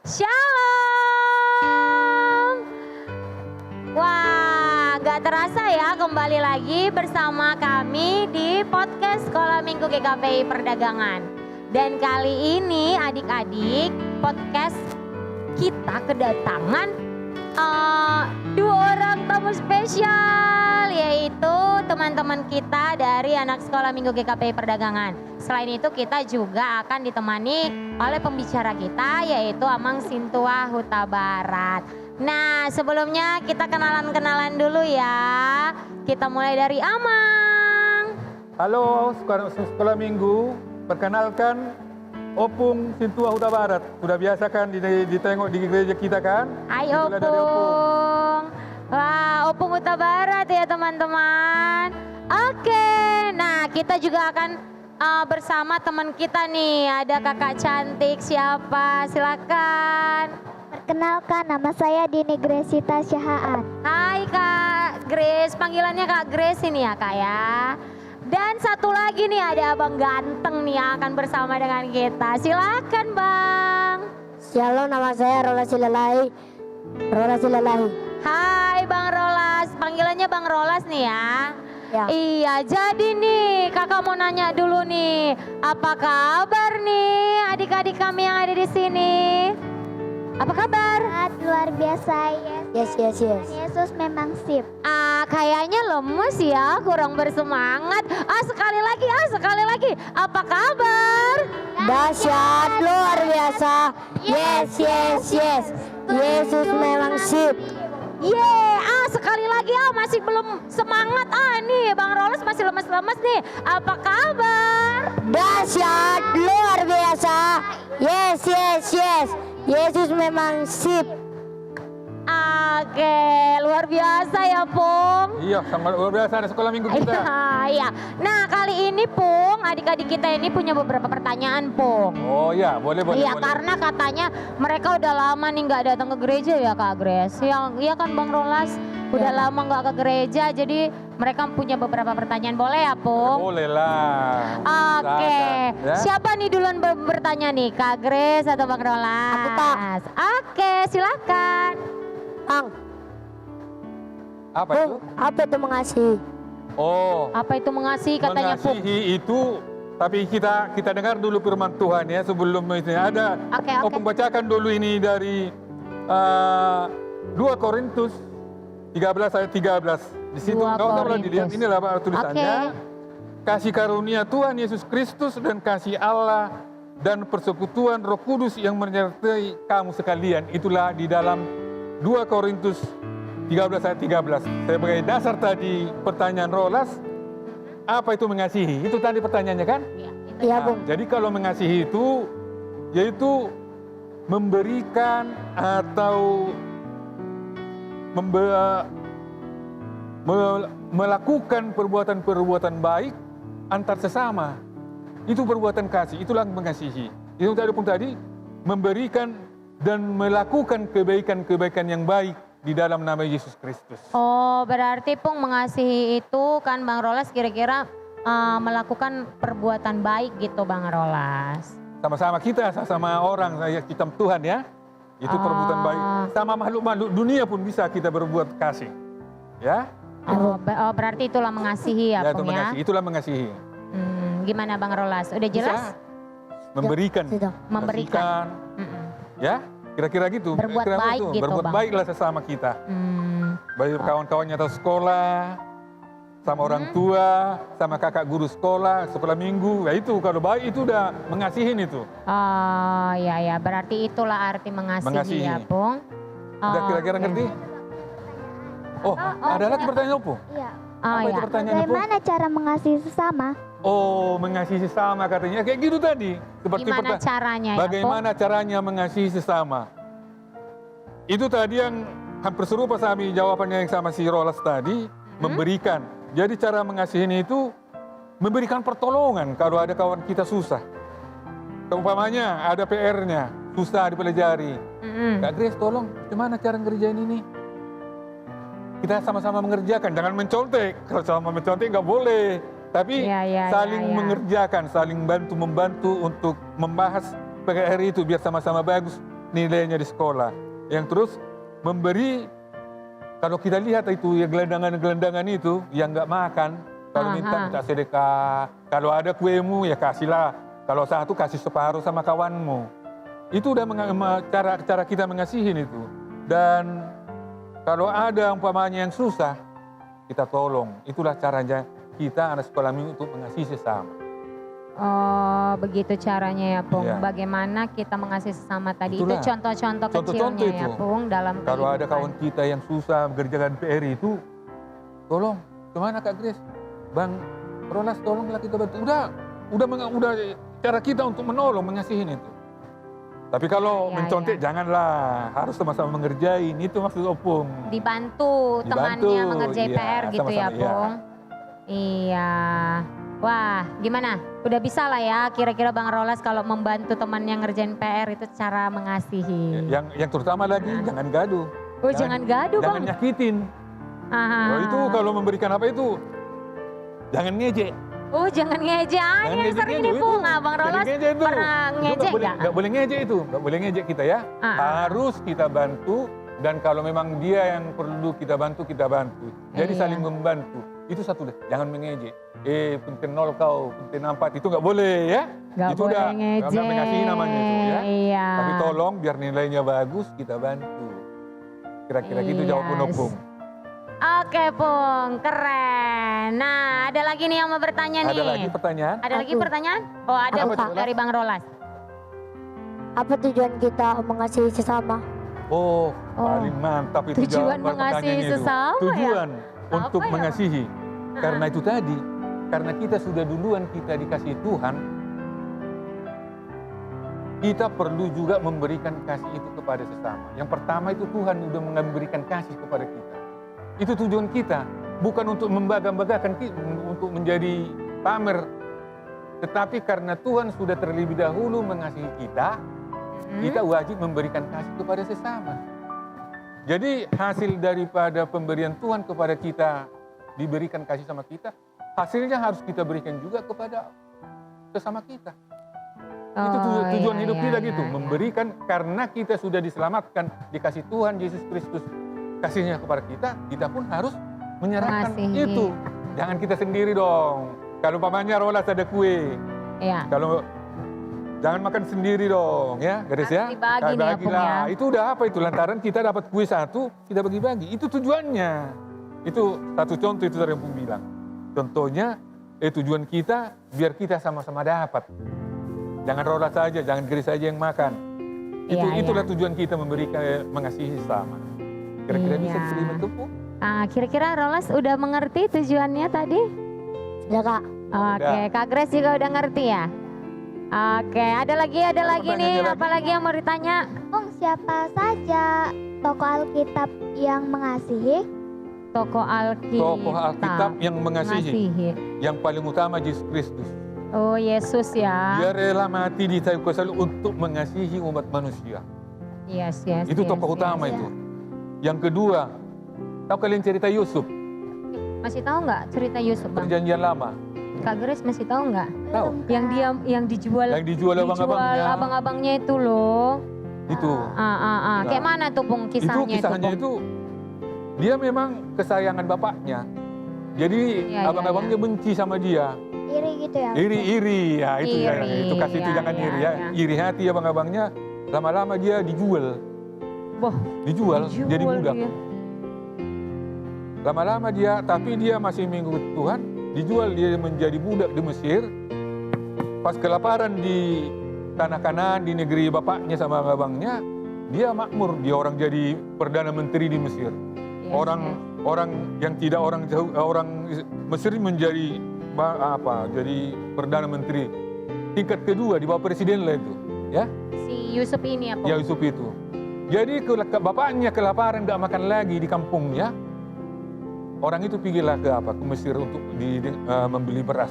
Shalom. Wah, gak terasa ya kembali lagi bersama kami di podcast Sekolah Minggu GKPI Perdagangan. Dan kali ini adik-adik podcast kita kedatangan dua orang tamu spesial, yaitu teman-teman kita dari anak Sekolah Minggu GKPI Perdagangan. Selain itu kita juga akan ditemani oleh pembicara kita, yaitu Amang Sintua Huta Barat. Nah, sebelumnya kita kenalan-kenalan dulu ya. Kita mulai dari Amang. Halo Sekolah Minggu, perkenalkan Opung Sintua Huta Barat. Sudah biasa kan ditengok di gereja kita kan? Hai Itulah dari Opung. Wah, Opung Huta Barat ya teman-teman. Oke, nah kita juga akan bersama teman kita nih. Ada kakak cantik, siapa? Silakan. Perkenalkan, nama saya Dini Gresita Syahaan. Hai Kak Grace, panggilannya Kak Grace ini ya Kak ya. Dan satu lagi nih ada Abang Ganteng nih yang akan bersama dengan kita. Silakan Bang. Shalom, nama saya Rolas Silalahi. Hai Bang Rolas, panggilannya Bang Rolas nih ya. Ya. Iya, jadi nih kakak mau nanya dulu nih, apa kabar nih adik-adik kami yang ada di sini? Apa kabar? Luar biasa ya. Yes. Yesus memang sip. Kayaknya lemes ya, kurang bersemangat. Sekali lagi. Apa kabar? Dahsyat, luar biasa. Yes. Yesus memang sip. Sekali lagi masih belum semangat. Nih Bang Rolas masih lemes-lemes nih. Apa kabar? Dahsyat, luar biasa. Yes. Yesus memang sip. Oke, luar biasa ya Pung. Iya, sangat luar biasa ada Sekolah Minggu kita. Iya. Nah kali ini Pung, adik-adik kita ini punya beberapa pertanyaan Pung. Oh iya, boleh. Iya, karena katanya mereka udah lama nih nggak datang ke gereja ya Kak Grace. Iya kan Bang Rolas, udah lama nggak ke gereja, jadi mereka punya beberapa pertanyaan. Boleh ya Pung? Boleh lah. Oke, Ya? siapa nih duluan bertanya nih, Kak Grace atau Bang Rolas? Aku, Kak. Oke, silakan. Bang, Apa itu? apa itu mengasihi? Oh, Apa itu mengasihi katanya Pung? mengasihi itu, tapi kita dengar dulu firman Tuhan ya sebelum itu ada. Oke. Opung bacakan dulu ini dari 2 Korintus 13 ayat 13. Di situ 2 nggak usah Korintus. dilihat, inilah tulisannya. Oke. Kasih karunia Tuhan Yesus Kristus dan kasih Allah dan persekutuan Roh Kudus yang menyertai kamu sekalian. Itulah di dalam 2 Korintus 13 ayat 13. Sebagai dasar tadi pertanyaan Rolas, apa itu mengasihi? Itu tadi pertanyaannya kan? Iya, Nah, Bung. jadi kalau mengasihi itu yaitu memberikan atau melakukan perbuatan-perbuatan baik antar sesama. Itu perbuatan kasih, itulah mengasihi. Itu tadi memberikan dan melakukan kebaikan-kebaikan yang baik di dalam nama Yesus Kristus. Oh, berarti Pung mengasihi itu kan Bang Rolas kira-kira melakukan perbuatan baik gitu Bang Rolas. Sama-sama kita, sama orang, kita Tuhan ya. Itu perbuatan baik. Sama makhluk-makhluk dunia pun bisa kita berbuat kasih. Ya? Berarti itulah mengasihi ya Pung ya? Itulah mengasihi. Gimana Bang Rolas? Udah jelas? Bisa memberikan. Sudah. Memberikan. Kasihkan, ya, kira-kira gitu. Berbuat Kira-kira baik gitu, Berbuat Bang. baiklah sesama kita. Baik kawan-kawannya atau sekolah, sama orang tua, sama kakak guru sekolah Minggu. Ya itu kalau baik itu udah mengasihin itu. Oh ya, berarti itulah arti mengasihi ya Pung. Udah kira-kira Oke. ngerti? Oh, ada lagi pertanyaan Opung? Iya. Oh Apa itu ya. pertanyaan Opung? Bagaimana cara mengasihi sesama? Oh, mengasihi sesama katanya. Kayak gitu tadi. Seperti Gimana caranya ya Pung? bagaimana caranya mengasihi sesama? Itu tadi yang hampir serupa sama jawabannya yang sama si Rolas tadi, memberikan. Jadi cara mengasihi itu memberikan pertolongan kalau ada kawan kita susah. Umpamanya ada PR-nya, susah dipelajari. Kak Grace tolong, gimana cara ngerjain ini? Kita sama-sama mengerjakan, jangan mencontek. Kalau sama mencontek nggak boleh. Tapi saling mengerjakan, saling bantu-membantu untuk membahas PR itu biar sama-sama bagus. nilainya di sekolah. Yang terus memberi, kalau kita lihat itu ya gelandangan-gelandangan itu yang nggak makan, kalau minta sedekah, kalau ada kuemu ya kasihlah, kalau satu kasih separuh sama kawanmu. Itu udah cara kita mengasihin itu. Dan kalau ada umpamanya yang susah, kita tolong. Itulah caranya kita anak sekolah minggu untuk mengasihi sesama. Oh, begitu caranya ya, Pung. Iya. Bagaimana kita mengasihi sesama tadi. Itulah. Itu contoh-contoh Contoh-contoh kecilnya ya, itu. Pung, dalam Kalau ada kehidupan. kawan kita yang susah mengerjakan PR itu, tolong. Kemana Kak Grace? Bang Rolas, tolonglah kita bantu. Udah cara kita untuk menolong, mengasihin itu. Tapi kalau Ya, mencontek janganlah, harus sama-sama mengerjain. Itu maksud Opung. Dibantu temannya mengerjain iya, PR gitu ya, sama-sama, iya. Pung. Iya. Wah, gimana? Udah bisa lah ya kira-kira Bang Rolas kalau membantu teman yang ngerjain PR itu cara mengasihi. Yang terutama lagi jangan gaduh. Oh, jangan gaduh, Jangan Bang. nyakitin. Aha. Oh, itu kalau memberikan apa itu jangan ngejek. Oh, jangan ngejek. Jangan Yang ngejek sering itu, nih, Pung. itu. Bang Jangan Rolas ngejek itu. pernah Itu ngejek nggak nggak? boleh ngejek itu, nggak boleh ngejek kita ya. Harus kita bantu, dan kalau memang dia yang perlu kita bantu, kita bantu. Jadi Iya. saling membantu. Itu satu deh, jangan mengejek. Punten 0 kau, punten 4, itu nggak boleh ya. Nggak itu boleh udah ngejek. nggak mengasihi namanya itu ya. Iya. Tapi tolong biar nilainya bagus, kita bantu. Kira-kira gitu Iya. jawaban Opung. Oke, Pung. Keren. Nah, ada lagi nih yang mau bertanya nih. Ada lagi pertanyaan? Ada lagi Aku. pertanyaan? Oh, ada Apa Pak tuh? dari Bang Rolas. Apa tujuan kita mengasihi sesama? Oh, paling mantap itu Tujuan jawaban mengasihi pertanyaannya itu. sesama ya? Tujuan untuk Apa ya? mengasihi. Karena itu tadi, karena kita sudah duluan kita dikasih Tuhan, kita perlu juga memberikan kasih itu kepada sesama. Yang pertama itu Tuhan sudah memberikan kasih kepada kita. Itu tujuan kita, bukan untuk membangga-banggakan, untuk menjadi pamer. Tetapi karena Tuhan sudah terlebih dahulu mengasihi kita, kita wajib memberikan kasih kepada sesama. Jadi hasil daripada pemberian Tuhan kepada kita, diberikan kasih sama kita, hasilnya harus kita berikan juga kepada sesama kita. Itu tujuan hidup kita gitu, memberikan karena kita sudah diselamatkan, dikasih Tuhan Yesus Kristus kasihnya kepada kita, kita pun harus menyerahkan Mengasihi. itu. Jangan kita sendiri dong. Kalau pamannya Rolas ada kue, Iya. kalau jangan makan sendiri dong ya, Garis ya. Harus dibagi nih ya, Pung, Bagilah. ya. Itu udah apa itu, lantaran kita dapat kue satu, kita bagi-bagi. Itu tujuannya. Itu satu contoh itu dari yang Pung bilang. Contohnya, tujuan kita biar kita sama-sama dapat. Jangan Rolas saja, jangan Garis saja yang makan. Itulah tujuan kita memberikan, mengasihi sesama. Kira-kira bisa Iya. diterima tuh, Pung? Kira-kira Rolas udah mengerti tujuannya tadi? Sudah Kak. Oke, Kak Grace juga udah ngerti ya? Oke, ada lagi pertanyaannya nih, lagi? apalagi yang mau ditanya? Pung, siapa saja tokoh Alkitab yang mengasihi? Tokoh Alkitab yang mengasihi. Yang paling utama Yesus Kristus. Oh, Yesus ya. Dia rela mati di kayu salib untuk mengasihi umat manusia. Yes. Itu tokoh utama yes. itu. Yang kedua, tahu kalian cerita Yusuf, Masih tahu nggak cerita Yusuf, Bang? Perjanjian Lama? Kak Grace masih tahu nggak? Tahu? Yang dia yang dijual Yang dijual abang-abangnya. abang-abangnya itu loh. Itu. Kayak mana tuh, Pung, Itu kisahnya kisahnya Pung? itu, dia memang kesayangan bapaknya. Jadi Iya, abang-abangnya benci sama dia. Iri gitu ya? Iri, ya itu ya. Iri, Itu kasih itu iya, jangan iya, iri ya. iya. Iri hati abang-abangnya, lama-lama dia dijual. Boh, Dijual jadi budak. dia. Lama-lama dia, tapi dia masih mengikut Tuhan, dijual dia menjadi budak di Mesir. Pas kelaparan di tanah Kanaan, di negeri bapaknya sama abangnya, dia makmur, dia orang jadi perdana menteri di Mesir. Yes, Orang yang tidak orang Mesir menjadi jadi perdana menteri tingkat kedua di bawah presiden lah itu, ya. Si Yusuf ini ya, Pung? Ya Yusuf itu. Jadi bapaknya kelaparan, nggak makan lagi di kampungnya. Orang itu pergilah ke Mesir untuk membeli beras.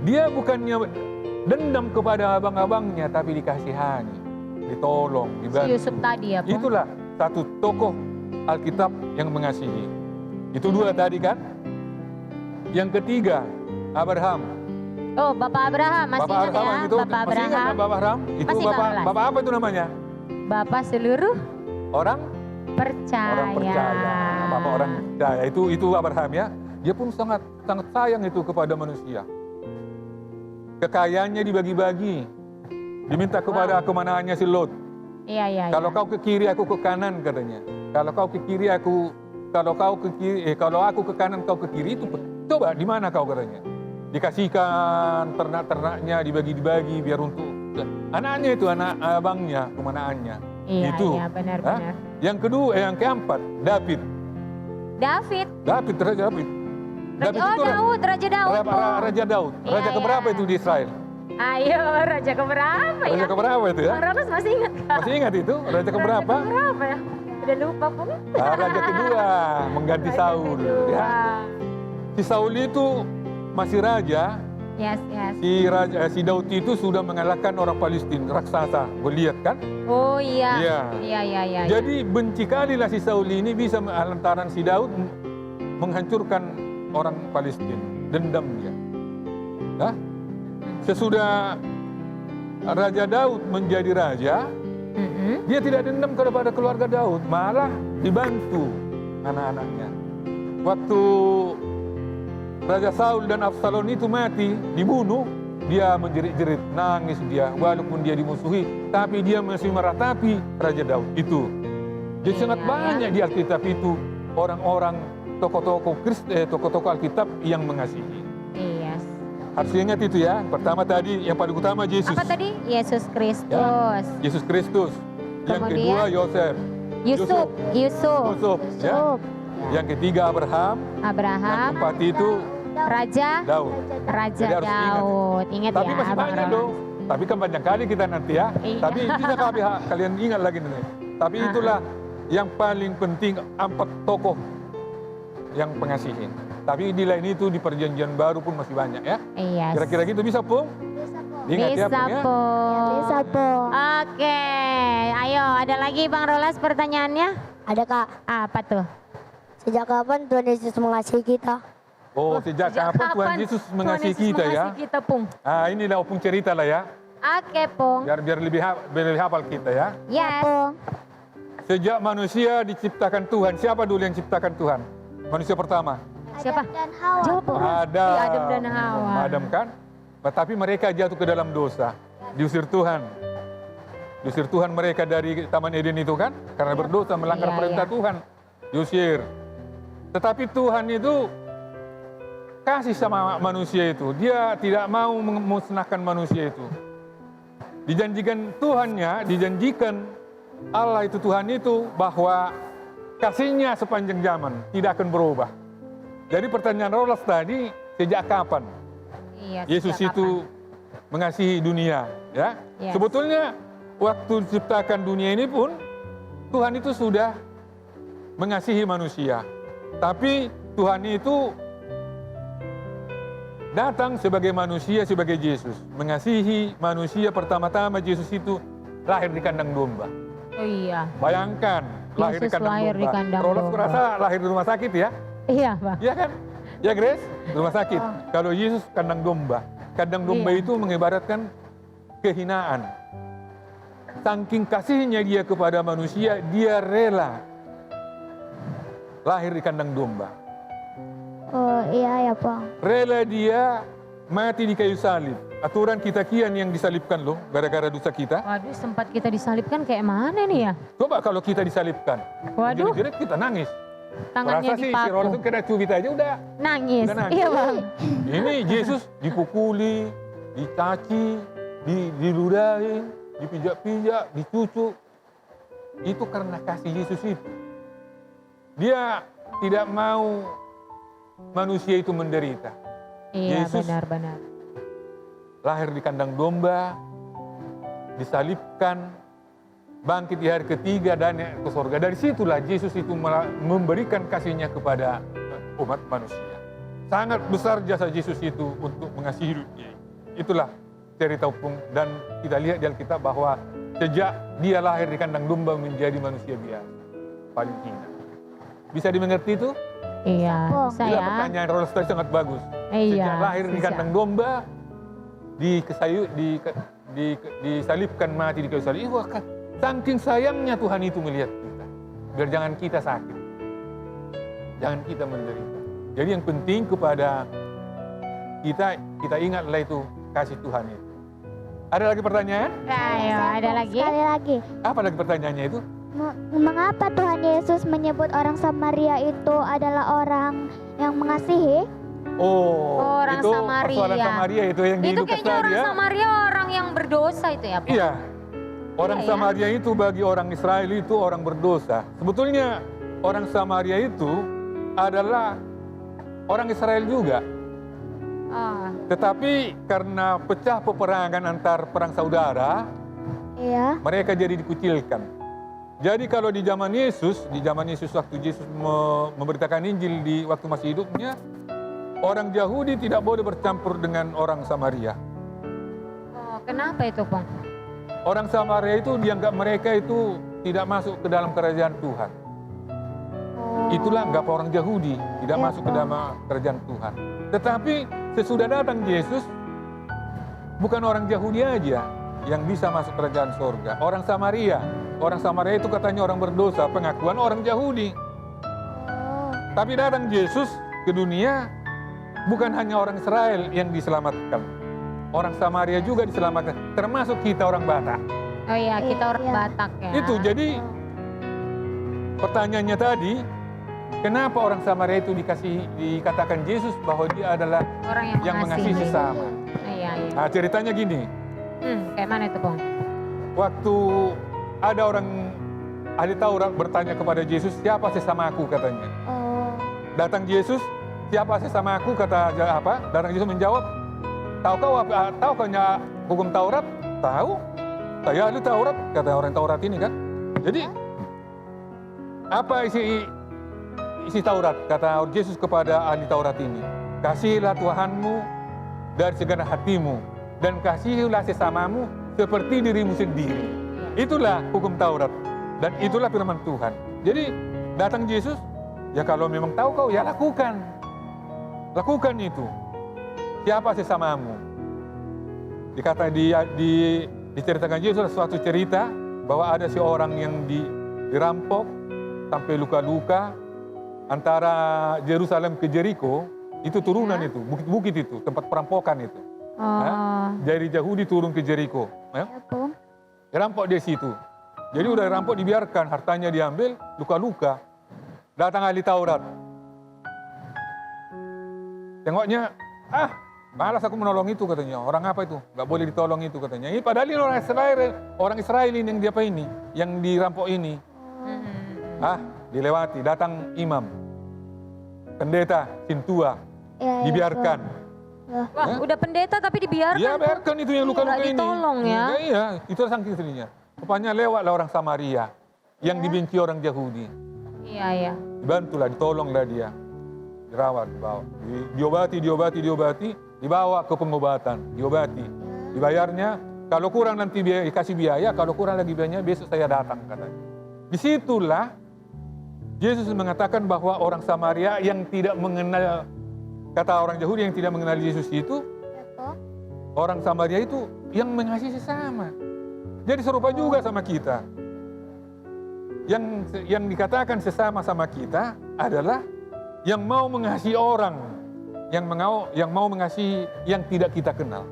Dia bukannya dendam kepada abang-abangnya, tapi dikasihani, ditolong, Si dibantu. Yusuf tadi ya, Pung? Itulah satu tokoh Alkitab yang mengasihi. Itu dua tadi kan. Yang ketiga, Abraham. Oh, Bapak Abraham, masih Bapak ingat ya? Abraham itu, Bapak masih ingat Abraham, kan Bapak Abraham? Itu Masih Bapak, 15. Bapak apa itu namanya? Bapak seluruh Orang percaya. orang percaya. Bapak orang percaya. Itu Abraham ya. Dia pun sangat sayang itu kepada manusia. Kekayaannya dibagi-bagi. Diminta kepada kemanaannya si Lot. Iya. Kalau kau ke kiri, aku ke kanan katanya. Kalau kau ke kiri, kalau aku ke kanan, kau ke kiri, itu coba di mana kau katanya. Dikasihkan ternak-ternaknya, dibagi-bagi biar untuk anaknya itu, anak abangnya, kemanaannya. Iya, itu. iya, benar-benar. Yang kedua, yang keempat, David. David. Raja David. Daud, Raja Daud. Raja Daud. Raja Iya, keberapa iya. itu di Israel? Ayo, Raja keberapa ya? Raja keberapa itu ya? Bang Rolas masih ingat Kak? Masih ingat itu? Raja keberapa? Raja keberapa ya? Udah lupa pun. Raja kedua, mengganti Raja Saul. kedua. Ya. Si Saul itu masih raja. Yes. Si Daud itu sudah mengalahkan orang Palestina, raksasa, Goliat kan? Oh iya. Iya. Iya. Jadi benci kali lah si Saul ini bisa lantaran si Daud menghancurkan orang Palestina, dendam dia. Nah, sesudah Raja Daud menjadi raja, dia tidak dendam kepada keluarga Daud, malah dibantu anak-anaknya. Waktu Raja Saul dan Absalom itu mati, dibunuh, dia menjerit-jerit, nangis dia, walaupun dia dimusuhi, tapi dia masih meratapi Raja Daud itu. Jadi sangat banyak di Alkitab itu orang-orang tokoh-tokoh Alkitab yang mengasihi. Iya. Harus ingat itu ya. Pertama tadi, yang paling utama Yesus. Apa tadi? Yesus Kristus. Ya, Yesus Kristus. Yang Kemudian, kedua Yosef. Yusuf. Ya. Yang ketiga Abraham. Abraham. Yang keempat itu Raja Daud. Raja Jadi harus Daud. Ingat Tapi ya, masih Bang banyak Rolas. dong. Tapi kan banyak kali kita nanti ya. Iya. Tapi bisa kalian ingat lagi nih. Tapi itulah yang paling penting, 4 tokoh yang pengasihin. Tapi di lain itu di perjanjian baru pun masih banyak ya. Iya. Kira-kira gitu bisa Pung? Bisa po. Ingat ya Pung ya. Po. Bisa po. Oke, ayo ada lagi Bang Rolas pertanyaannya? Ada Kak, Apa tuh? sejak kapan Tuhan Yesus mengasihi kita? Oh, sejak kapan Tuhan Yesus mengasihi kita ya? Mengasihi kita, Pung. Ah, inilah Opung cerita lah ya. Oke, Pung. Biar lebih hafal kita ya. Yes. Sejak manusia diciptakan Tuhan, siapa dulu yang ciptakan Tuhan? Manusia pertama. Siapa? Adam dan Hawa. Jawab, Pung. Adam. Iya, Adam dan Hawa. Adam kan? Tapi mereka jatuh ke dalam dosa. Diusir Tuhan. Diusir Tuhan mereka dari Taman Eden itu kan? Karena berdosa, melanggar Iya, perintah iya. Tuhan. Diusir. Tetapi Tuhan itu kasih sama manusia itu. Dia tidak mau memusnahkan manusia itu. Dijanjikan Allah itu Tuhan itu bahwa kasihnya sepanjang zaman tidak akan berubah. Jadi pertanyaan Rolas tadi, sejak kapan Iya, Yesus sejak itu mengasihi dunia? Ya, Yes. sebetulnya waktu diciptakan dunia ini pun Tuhan itu sudah mengasihi manusia. Tapi Tuhan itu datang sebagai manusia, sebagai Yesus. Mengasihi manusia pertama-tama Yesus itu lahir di kandang domba. kapan? Oh iya. Bayangkan, lahir di Yesus kandang lahir domba. di kandang Rolas domba. kurasa lahir di rumah sakit ya? Iya, Bang. Iya kan? Ya Grace, rumah sakit. Kalau Yesus kandang domba. Kandang domba Iya. itu mengibaratkan kehinaan. Saking kasihnya dia kepada manusia, dia rela lahir di kandang domba. Oh iya ya po. Rela dia mati di kayu salib. Aturan kita kian yang disalibkan loh, gara-gara dosa kita. Waduh, sempat kita disalibkan kayak mana nih ya? Coba kalau kita disalibkan, Waduh. jerit-jerit kita nangis. Tangannya Rasa sih si Rolas itu dipaku. kena cubit aja udah. Nangis. Udah nangis. Iya, Bang. Ini Yesus dipukuli, dicaci, diludahin, dipijak-pijak, dicucuk. Itu karena kasih Yesus itu. Dia tidak mau manusia itu menderita. Iya, Yesus benar-benar. lahir di kandang domba, disalibkan, bangkit di hari ketiga dan naik ke surga. Dari situlah Yesus itu memberikan kasihnya kepada umat manusia. Sangat besar jasa Yesus itu untuk mengasihi dunia. Itulah cerita Opung, dan kita lihat di Alkitab bahwa sejak dia lahir di kandang domba menjadi manusia biasa, paling hina. Bisa dimengerti itu? Iya, Oh, bisa Itulah ya. pertanyaan Rolas tadi sangat bagus. Iya, Sejak lahir di bisa. kandang domba disalibkan mati di kayu salib. Wah, saking sayangnya Tuhan itu melihat kita. Biar jangan kita sakit. Jangan kita menderita. Jadi yang penting kepada kita ingatlah itu kasih Tuhan itu. Ada lagi pertanyaan? Ayo, ada lagi? Sekali lagi. Apa lagi pertanyaannya itu? Mengapa Tuhan Yesus menyebut orang Samaria itu adalah orang yang mengasihi? Oh, Orang itu Samaria. persoalan Samaria itu yang di Itu Lukas kayaknya orang tadi ya. Samaria orang yang berdosa itu ya, Pak? Iya. Orang Iya, ya. Samaria itu bagi orang Israel itu orang berdosa. Sebetulnya orang Samaria itu adalah orang Israel juga. Oh, Tetapi karena pecah peperangan antar perang saudara, Iya. mereka jadi dikucilkan. Jadi kalau di zaman Yesus waktu Yesus memberitakan Injil di waktu masih hidupnya, orang Yahudi tidak boleh bercampur dengan orang Samaria. oh, kenapa itu, Pong? Orang Samaria itu dianggap mereka itu tidak masuk ke dalam kerajaan Tuhan. Oh. Itulah anggap orang Yahudi tidak Ya, masuk ke dalam kerajaan Tuhan. Tetapi sesudah datang Yesus, bukan orang Yahudi aja yang bisa masuk kerajaan surga. Orang Samaria itu katanya orang berdosa, pengakuan orang Yahudi. Oh. Tapi datang Yesus ke dunia, bukan hanya orang Israel yang diselamatkan. Orang Samaria juga diselamatkan, termasuk kita orang Batak. Oh iya, kita orang Iya. Batak ya. Itu jadi pertanyaannya tadi, kenapa orang Samaria itu dikatakan Yesus bahwa dia adalah orang yang mengasihi sesama. Iya, iya. Nah, ceritanya gini, Kayak mana itu, Pong? waktu ada orang ahli Taurat bertanya kepada Yesus, siapa sesamaku katanya. Oh. Datang Yesus, siapa sesamaku kata apa? Datang Yesus menjawab, tahukah hukum Taurat? Tahu. Saya ahli Taurat, kata orang Taurat ini kan. Jadi apa isi Taurat? Kata Yesus kepada ahli Taurat ini, kasihilah Tuhanmu dari segenap hatimu dan kasihilah sesamamu seperti dirimu sendiri. Itulah hukum Taurat dan itulah firman Tuhan. Jadi datang Yesus, ya kalau memang tahu kau ya lakukan itu. Siapa sesamamu? Diceritakan Yesus ada suatu cerita bahwa ada seorang yang dirampok sampai luka-luka antara Yerusalem ke Jericho, itu turunan itu, bukit-bukit itu, tempat perampokan itu. Oh. Dari Yahudi turun ke Jericho. Ya? Ya, Pong. Dirampok di situ. Jadi udah dirampok dibiarkan, hartanya diambil, luka-luka. Datang ahli Taurat. Tengoknya, malas aku menolong itu katanya. Orang apa itu? Gak boleh ditolong itu katanya. Ini padahal ini orang Israel ini yang diapa ini, yang dirampok ini. Dilewati. Datang imam, pendeta, sintua, Ya, dibiarkan. Wah, udah pendeta tapi dibiarkan. Iya, biarkan itu yang luka-luka Nggak ini. ditolong ya. Iya, itu sang istrinya. Rupanya lewatlah orang Samaria yang dibenci orang Yahudi. Iya, iya. Dibantulah, ditolonglah dia. Dirawat, dibawa. Diobati, dibawa ke pengobatan, diobati. Dibayarnya, kalau kurang nanti dikasih biaya, kalau kurang lagi biayanya besok saya datang katanya. Disitulah Yesus mengatakan bahwa orang Samaria yang tidak mengenal, kata orang Yahudi yang tidak mengenal Yesus itu, Ya, Pong. orang Samaria itu yang mengasihi sesama. Jadi serupa juga sama kita. Yang dikatakan sesama sama kita adalah yang mau mengasihi orang, yang mau mengasihi yang tidak kita kenal.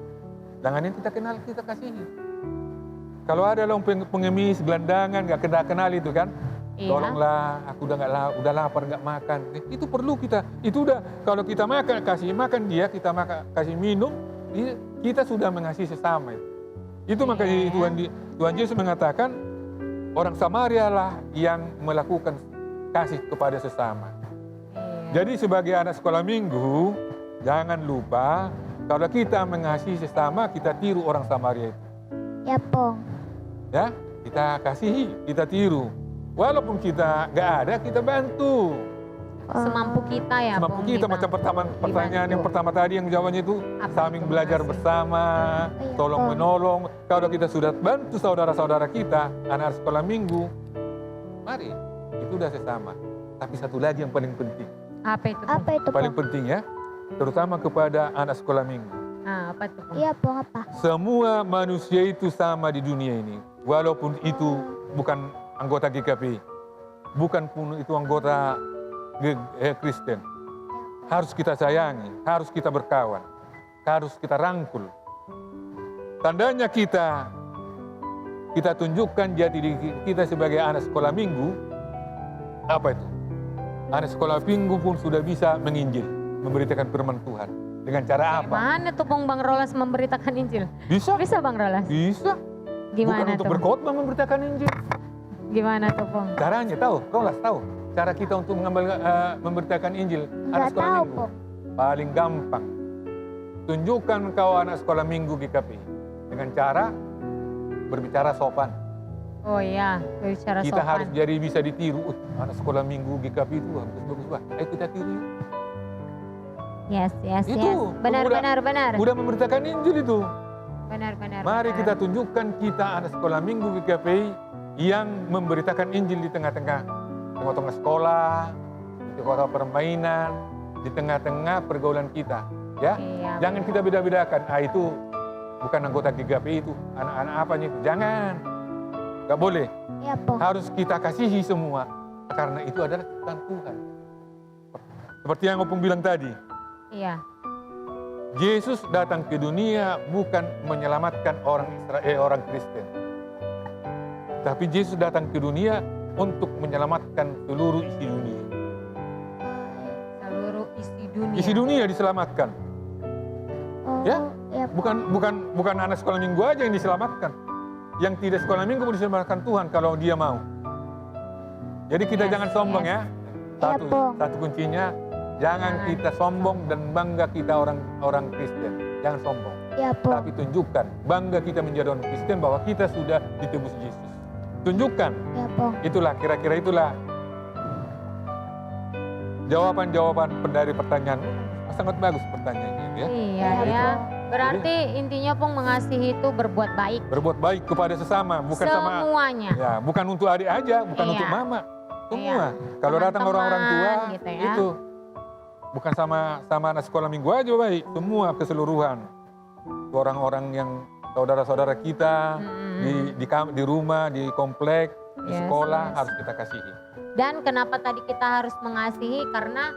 Jangan yang kita kenal kita kasihi. Kalau ada orang pengemis, gelandangan, nggak kenal itu kan, Iya. tolonglah, aku udah lapar nggak makan. Itu perlu kita. Itu udah kalau kita makan, kasih makan dia, kita makan, kasih minum, kita sudah mengasihi sesama. Itu makanya Tuhan Yesus mengatakan orang Samaria lah yang melakukan kasih kepada sesama. Iya. Jadi sebagai anak sekolah minggu, jangan lupa kalau kita mengasihi sesama, kita tiru orang Samaria itu. Ya, Pong. Ya, kita kasihi, kita tiru. Walaupun kita nggak ada, kita bantu. Semampu kita ya, Semampu Pong, kita macam pertanyaan yang pertama tadi yang jawabannya itu Apa saling itu belajar mengasihi? bersama, Iya, tolong Pong. menolong. Kalau kita sudah bantu saudara-saudara kita, anak sekolah minggu, mari, itu udah sesama. Tapi satu lagi yang paling penting, Apa itu, Pong? Apa itu, paling Pong? penting ya, terutama kepada anak sekolah minggu. Nah, apa tuh? Pung? Iya, Pong, apa? Semua manusia itu sama di dunia ini. Walaupun itu bukan anggota GKP. Bukan pun itu anggota Kristen. Harus kita sayangi, harus kita berkawan. Harus kita rangkul. Tandanya kita tunjukkan jati diri kita sebagai anak sekolah minggu. Apa itu? Anak sekolah minggu pun sudah bisa menginjil, memberitakan firman Tuhan. Dengan cara apa? Mana tuh Pung Bang Rolas memberitakan Injil? Bisa. Bisa Bang Rolas? Bisa. Gimana Bukan untuk tuh? berkhotbah memberitakan Injil. Gimana tuh Pung? Caranya tahu, Rolas tahu. Cara kita untuk memberitakan Injil anak Nggak sekolah tahu, minggu. Pong. Paling gampang. Tunjukkan kau anak sekolah minggu GKP dengan cara berbicara sopan. Oh iya, berbicara Kita sopan. harus jadi bisa ditiru. Anak sekolah minggu GKP itu bagus-bagus banget. Ayo kita tiru. Yes. Itu, Benar. Udah memberitakan Injil itu. Benar. Mari kita tunjukkan kita anak sekolah minggu GKP yang memberitakan Injil di tengah-tengah sekolah, di tengah permainan, di tengah-tengah pergaulan kita. Ya, Iya. jangan kita beda-bedakan. Itu bukan anggota GKP itu, anak-anak apanya itu. Jangan, nggak boleh. Iya, Pong. Harus kita kasihi semua karena itu adalah ciptaan Tuhan. Seperti yang Opung bilang tadi, Iya. Yesus datang ke dunia bukan menyelamatkan orang orang Kristen. Tapi Yesus datang ke dunia untuk menyelamatkan seluruh isi dunia. Seluruh isi dunia. Isi dunia diselamatkan. Oh, Ya? iya, Pong. Bukan anak sekolah minggu aja yang diselamatkan. Yang tidak sekolah minggu pun diselamatkan Tuhan kalau dia mau. Jadi kita Yes, jangan sombong yes. ya. Satu, Pong. satu kuncinya, jangan kita sombong dan bangga kita orang Kristen. Jangan sombong. Iya, Pong. Tapi tunjukkan bangga kita menjadi orang Kristen bahwa kita sudah ditebus Yesus. Tunjukkan. Iya, Pong. Itulah kira-kira itulah jawaban-jawaban dari pertanyaan. Sangat bagus pertanyaannya itu ya. Iya Iya, ya. Pong. Berarti intinya Pung mengasihi itu berbuat baik. Berbuat baik kepada sesama, bukan sama Semuanya. ya, bukan untuk adik aja, bukan Iya. untuk mama. Semua. Iya. Kalau datang Teman-teman orang-orang tua gitu ya. itu bukan sama anak sekolah minggu aja baik, semua keseluruhan. Orang-orang yang saudara-saudara kita di rumah, di komplek, di Yes, sekolah yes. harus kita kasihi. Dan kenapa tadi kita harus mengasihi? Karena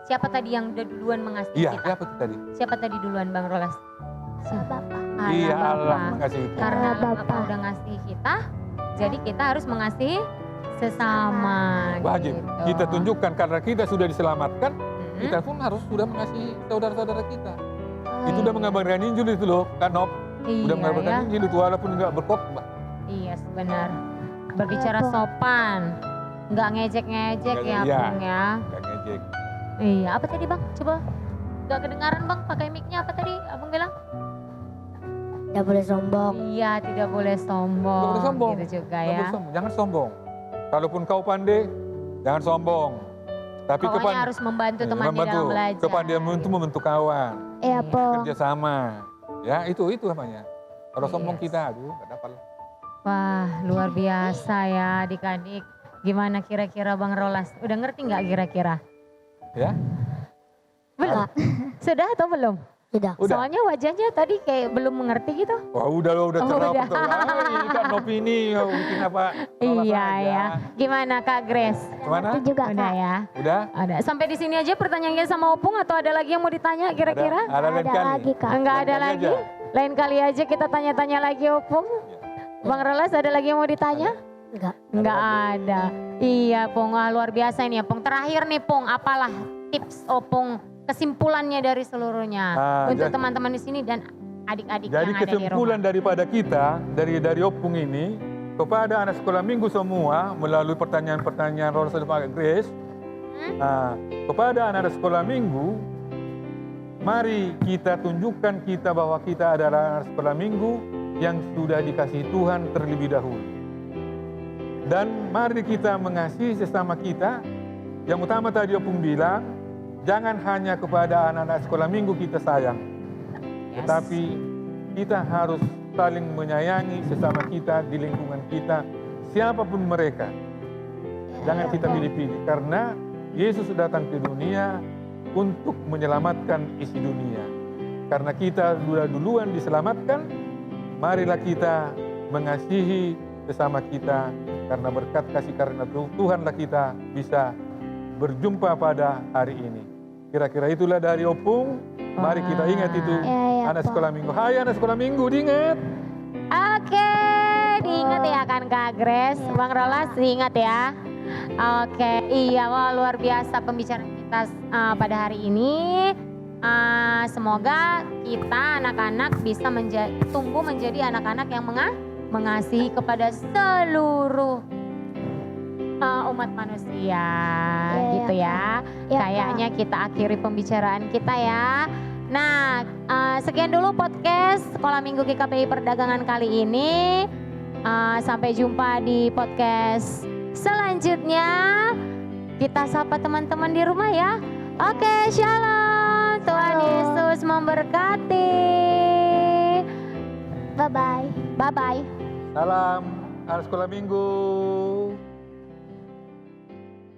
siapa tadi yang udah duluan mengasihi Iya, kita? apa itu tadi? Siapa tadi duluan Bang Rolas? Bapak. Iya, Bapa. Allah mengasihi kita. Karena Allah, Bapa Bapa. udah ngasihi kita, jadi kita harus mengasihi sesama. Wajib. Gitu. Kita tunjukkan karena kita sudah diselamatkan, Mm-mm. kita pun harus sudah mengasihi saudara-saudara kita. Oh, Itu udah mengabarkan Injil itu loh, Kak Nop. Iya Udah mengabarkan ya. Injil itu walaupun nggak berkhotbah. Iya benar. Berbicara Iya, Pong. sopan, nggak ngejek-ngejek ya Iya. Bang ya. Nggak ngejek. Iya, apa tadi Bang? Coba. Nggak kedengaran Bang, pakai mic-nya apa tadi Abang bilang? Tidak boleh sombong. Iya, tidak boleh sombong. Nggak boleh sombong. Gitu juga Nggak ya. boleh sombong. Jangan sombong. Kalaupun kau pandai, jangan sombong. Tapi Pokoknya harus membantu temannya dalam belajar. Kepandaian itu membentuk kawan, Iya, Pong. kerjasama. Ya itu namanya. Kalau sombong Yes. kita, aduh nggak dapat. Wah, luar biasa ya adik-adik. Gimana kira-kira Bang Rolas? Udah ngerti nggak kira-kira? Ya, Belum? Sudah atau belum? Sudah. udah. Soalnya wajahnya tadi kayak belum mengerti gitu. Wah udah Oh, cerah. udah. Ini kan opini, bikin apa? Rolas Iya aja. ya. Gimana Kak Grace? Gimana? Itu juga, Udah Kak. ya. Udah? Ada. Sampai di sini aja pertanyaannya sama Opung atau ada lagi yang mau ditanya kira-kira? Ada lain Ada kali. lagi, Kak. Enggak Lain ada kali lagi? aja. Lain kali aja kita tanya-tanya lagi Opung. Bang Rolas ada lagi yang mau ditanya? Enggak. Enggak ada. Iya Pung, wah, luar biasa ini ya Pung. Terakhir nih Pung, apalah tips Opung kesimpulannya dari seluruhnya untuk jadi- teman-teman di sini dan adik-adik Jadi yang ada di kesimpulan rumah. daripada kita, dari Opung ini, kepada anak sekolah minggu semua, melalui pertanyaan-pertanyaan Rolas dan Pak Grace, kepada anak sekolah minggu, mari kita tunjukkan kita bahwa kita adalah anak sekolah minggu yang sudah dikasihi Tuhan terlebih dahulu. Dan mari kita mengasihi sesama kita. Yang utama tadi Opung bilang, jangan hanya kepada anak-anak sekolah minggu kita sayang. Yes. Tetapi kita harus saling menyayangi sesama kita di lingkungan kita, siapapun mereka. Jangan kita pilih-pilih, karena Yesus datang ke dunia untuk menyelamatkan isi dunia. karena kita sudah duluan diselamatkan, marilah kita mengasihi sesama kita, karena berkat kasih karunia Tuhanlah kita bisa berjumpa pada hari ini. Kira-kira itulah dari Opung. Mari kita ingat itu. Ya, Anak Pak. sekolah minggu. Hai anak sekolah minggu, diingat. Oke, diingat ya kan Kak Grace, Bang Rolas diingat ya. Oke, iya wah, luar biasa pembicaraan kita pada hari ini. Semoga kita anak-anak bisa tumbuh menjadi anak-anak yang mengasihi kepada seluruh umat manusia, gitu ya. Ya, Kayaknya kita akhiri pembicaraan kita ya. Nah, sekian dulu podcast Sekolah Minggu GKPI Perdagangan kali ini. Sampai jumpa di podcast selanjutnya. Kita sapa teman-teman di rumah ya. Oke, shalom. Tuhan Yesus memberkati. Bye-bye. Bye-bye. Salam anak sekolah minggu.